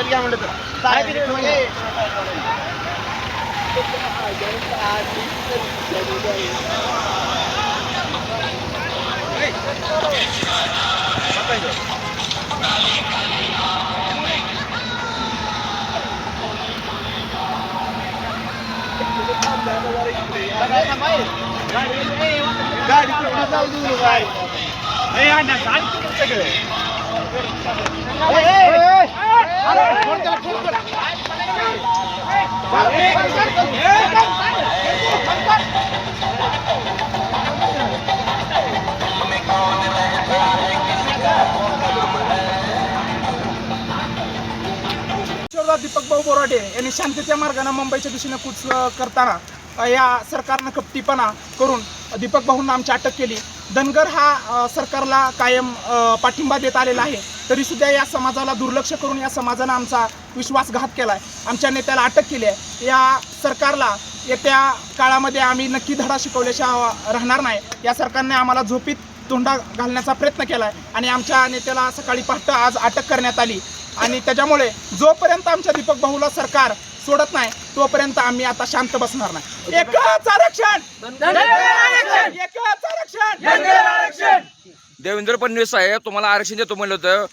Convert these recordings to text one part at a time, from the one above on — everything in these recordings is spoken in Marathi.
घ्या म्हणलं तर गाडी जाऊ देऊ काय दीपक भाऊ बोराडे यांनी शांततेच्या मार्गाने मुंबईच्या दिशेने कूच करताना या सरकारनं कपटीपणा करून दीपक भाऊंना आमची अटक केली. धनगर हा सरकारला कायम पाठिंबा देत आलेला आहे, तरीसुद्धा या समाजाला दुर्लक्ष करून या समाजानं आमचा विश्वासघात केला आहे. आमच्या नेत्याला अटक केली आहे. या सरकारला येत्या काळामध्ये आम्ही नक्की धडा शिकवल्याशिवाय राहणार नाही. या सरकारने आम्हाला झोपीत तोंडा घालण्याचा प्रयत्न केला आहे आणि आमच्या नेत्याला सकाळी पहाटे आज अटक करण्यात आली. आणि त्याच्यामुळे जोपर्यंत आमच्या दीपक भाऊला सरकार सोडत नाही तोपर्यंत आम्ही आता शांत बसणार नाही. एकच आरक्षण, एकच आरक्षण. देवेंद्र फडणवीस साहेब तुम्हाला आरक्षण देतो म्हणलं होतं.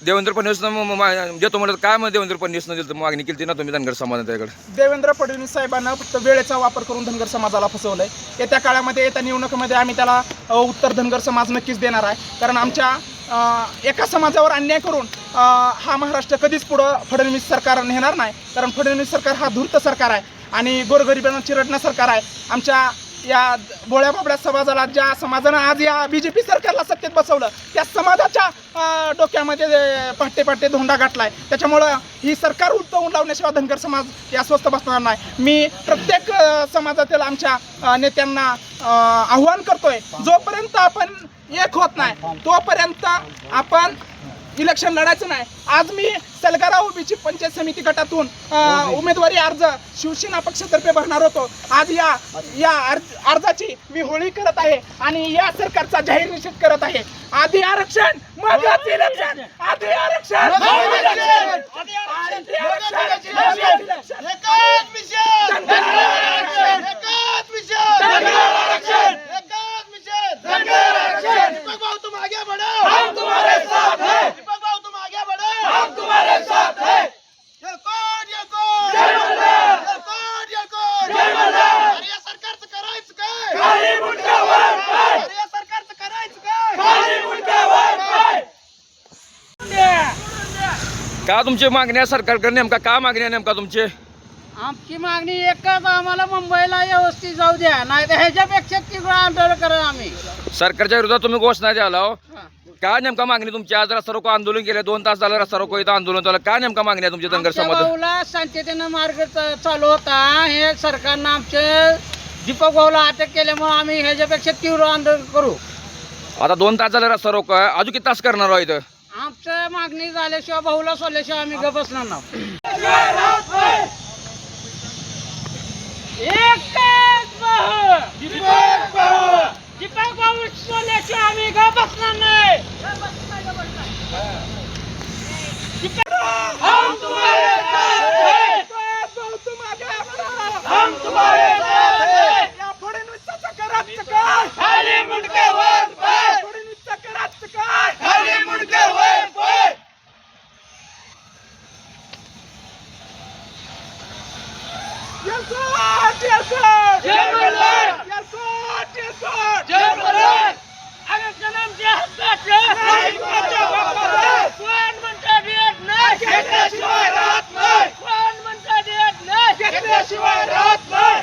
देवेंद्र फडणवीसनं देतो म्हणलं काय मग देवेंद्र फडणवीसनं दिलं मागणी केली ना तुम्ही धनगर समाजाने त्याकडे? देवेंद्र फडणवीस साहेबांना फक्त वेळेचा वापर करून धनगर समाजाला फसवलंय. येत्या काळामध्ये येत्या निवडणुकीमध्ये आम्ही त्याला उत्तर धनगर समाज नक्कीच देणार आहे. कारण आमच्या एका समाजावर अन्याय करून हा महाराष्ट्र कधीच पुढं फडणवीस सरकार नेणार नाही. कारण फडणवीस सरकार हा धूर्त सरकार आहे आणि गोरगरिबांना चिरडणं सरकार आहे. आमच्या या भोळ्या बाबड्या समाजाला ज्या समाजानं आज या BJP सरकारला सत्तेत बसवलं त्या समाजाच्या डोक्यामध्ये पट्टे पट्टे धोंडा गाठलाय. त्याच्यामुळं ही सरकार उलटवून लावण्याशिवाय धनगर समाज या स्वस्थ बसणार नाही. मी प्रत्येक समाजातील आमच्या नेत्यांना आव्हान करतोय, जोपर्यंत आपण एक होत नाही तोपर्यंत आपण इलेक्शन लढायचं नाही. आज मी सलगारा ओबीसी पंचायत समिती गटातून उमेदवारी अर्ज शिवसेना पक्षातर्फे भरणार होतो. आज या अर्जाची मी होळी करत आहे आणि या सरकारचा जाहीर निषेध करत आहे. आधी आरक्षण मगच इलेक्शन, आधी आरक्षण का तुमची मागणी आहे सरकारकडे? नेमका का मागणी आहे नेमका तुमची? आमची मागणी एकच, आम्हाला मुंबईला व्यवस्थित जाऊ द्या, नाही तर ह्याच्यापेक्षा तीव्र आंदोलन करा. आम्ही सरकारच्या विरोधात तुम्ही घोषणा द्याला हो. काय नेमका मागणी तुमची? आज रस्ता रोको आंदोलन केले, 2 तास झालं रस्ता रोको इथं आंदोलन झालं. काय नेमका मागणी आहे तुमची धनगर समाज? भाऊला शांततेनं मार्ग चालू होता, हे सरकारनं आमचे दीपक भाऊला अटक केल्यामुळे आम्ही ह्याच्यापेक्षा तीव्र आंदोलन करू. आता 2 तास झालं रस्ता रोको आहे, अजून किती तास करणार हो इथं? आमचं मागणी झाल्याशिवाय भाऊला सोडल्याशिवाय आम्ही गप बसणार नाही. दीपक भाऊ सोडल्याशिवाय आम्ही गप बसणार नाही. हम तुम्हारे साथ हैं, हम तुम्हारे साथ हैं. या फडणवीसचा कराच काय, खाली मुंडके वर पाय, फडणवीसचा कराच काय, खाली मुंडके वर पाय. जय मल्हार, जय मल्हार. आरक्षणाच्या हक्काचे नाही कोणाच्या बापाचे. कोण म्हणता देत नाही, घेतल्याशिवाय राहत नाही. कोण म्हणता देत नाही, घेतल्याशिवाय राहत नाही.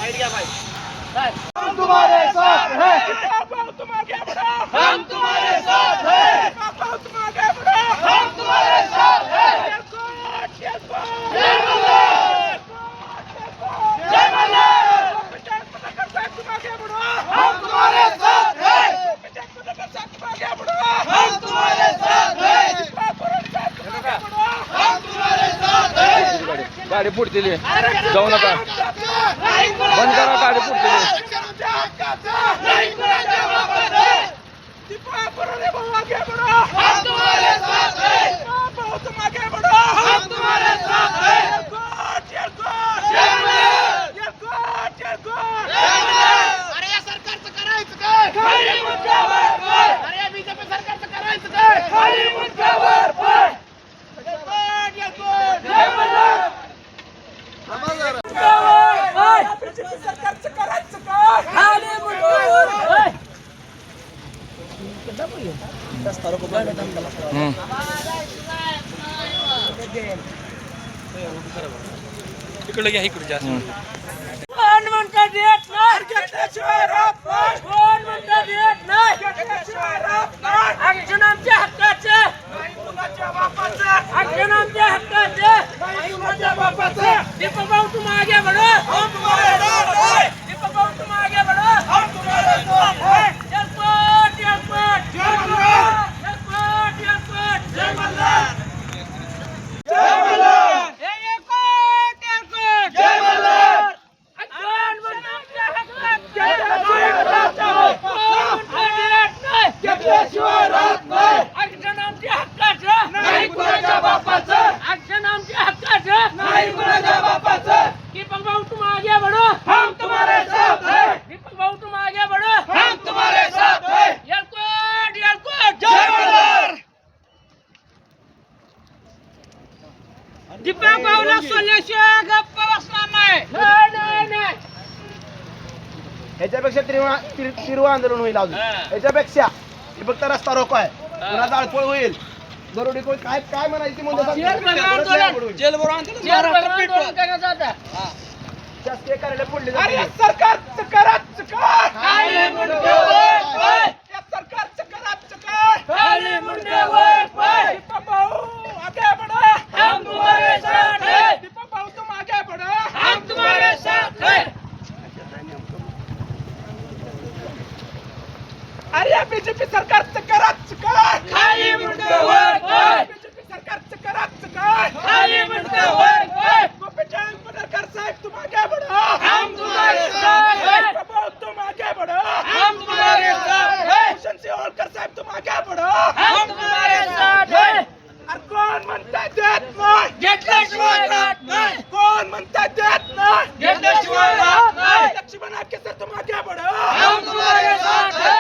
हम तुम्हारे साथ हैं तुम आगे बढ़ो हम तुम्हारे साथ हैं तुम आगे बढ़ो हम तुम्हारे साथ हैं जय मल्हार जय मल्हार तुम आगे बढ़ो हम तुम्हारे साथ हैं तुम आगे बढ़ो हम तुम्हारे साथ हैं हम तुम्हारे साथ हैं गाडी पुढची जाऊ नका बंद करा गाडी पुढची आगे बढ़ो हम तुम्हारे साथ हैं तुम आगे बढ़ो हम तुम्हारे साथ हैं अरे या सरकारचं करायचं काय खाली मुद्द्यावर पाय अरे या बीजेपी सरकारचं करायचं काय खाली मुद्द्यावर पाय जय मल्हार सरकारचं करायचं काय खाली मुद्द्यावर पाय इकडे घ्या इकडे जास्त कोण म्हणतं देत नाही घेतल्याशिवाय राहत नाही कोण म्हणतं देत नाही घेतल्याशिवाय राहत नाही आरक्षण आमच्या हक्काचे नाही कुणाच्या बापाचं आरक्षण आमच्या हक्काचे नाही कुणाच्या बापाचं दीपक भाऊ तुम आगे बढ़ो हम तुम्हारे साथ हैं दीपक भाऊ तुम आगे बढ़ो हम तुम्हारे साथ हैं जलपट जलपट जय मल्हार जलपट जलपट जय मल्हार जय मल्हार जय मल्हार घेतल्याशिवाय राहत नाही आरक्षण आमच्या हक्काचं नाही कुणाच्या बापाचं आरक्षण आमच्या हक्काचं नाही कुणाच्या बापाचं दीपक भाऊ तुम आगे बढ़ो हम तुम्हारे साथ हैं दीपक भाऊ तुम आगे बढ़ो हम तुम्हारे साथ हैं यलकोट यलकोट जय मल्हार दीपक भाऊला सोडल्याशिवाय गप्प बसणार नाही नाही नाही ह्याच्यापेक्षा तिरव आंदोलन होईल अजून ह्याच्यापेक्षा हे फक्त रस्ता रोको आहे पुन्हा जाळपोळ होईल दरोडे कोण काय काय म्हणायची जेलभर आंदोलन करण्यात आता शासकीय कार्यालय फोडले अरे या जाते सरकारचं करायचं काय खाली मुंड्यावर पाय या सरकारचं करायचं काय खाली मुंड्यावर पाय दीपक भाऊ आगे बढ़ो हम तुम्हारे साथ हैं दीपक भाऊ तुम आगे बढ़ो हम तुम्हारे साथ हैं अरे या बीजेपी सरकारचं करायचं काय खाली मुंड्यावर पाय बीजेपी सरकारचं करायचं काय खाली मुंड्यावर पाय गोपीचंद पडळकर साहेब तुम आगे बढ़ो हम तुम्हारे साथ हैं दीपक भाऊ तुम आगे बढ़ो हम तुम्हारे साथ हैं भूषण सिंह होळकर साहेब तुम आगे बढ़ो हम तुम्हारे साथ हैं अरे कोण म्हणताय देत नाही घेतल्याशिवाय राहत नाही कोण म्हणताय देत नाही घेतल्याशिवाय राहत नाही लक्ष्मण आके सर तुम आगे बढ़ो हम तुम्हारे साथ हैं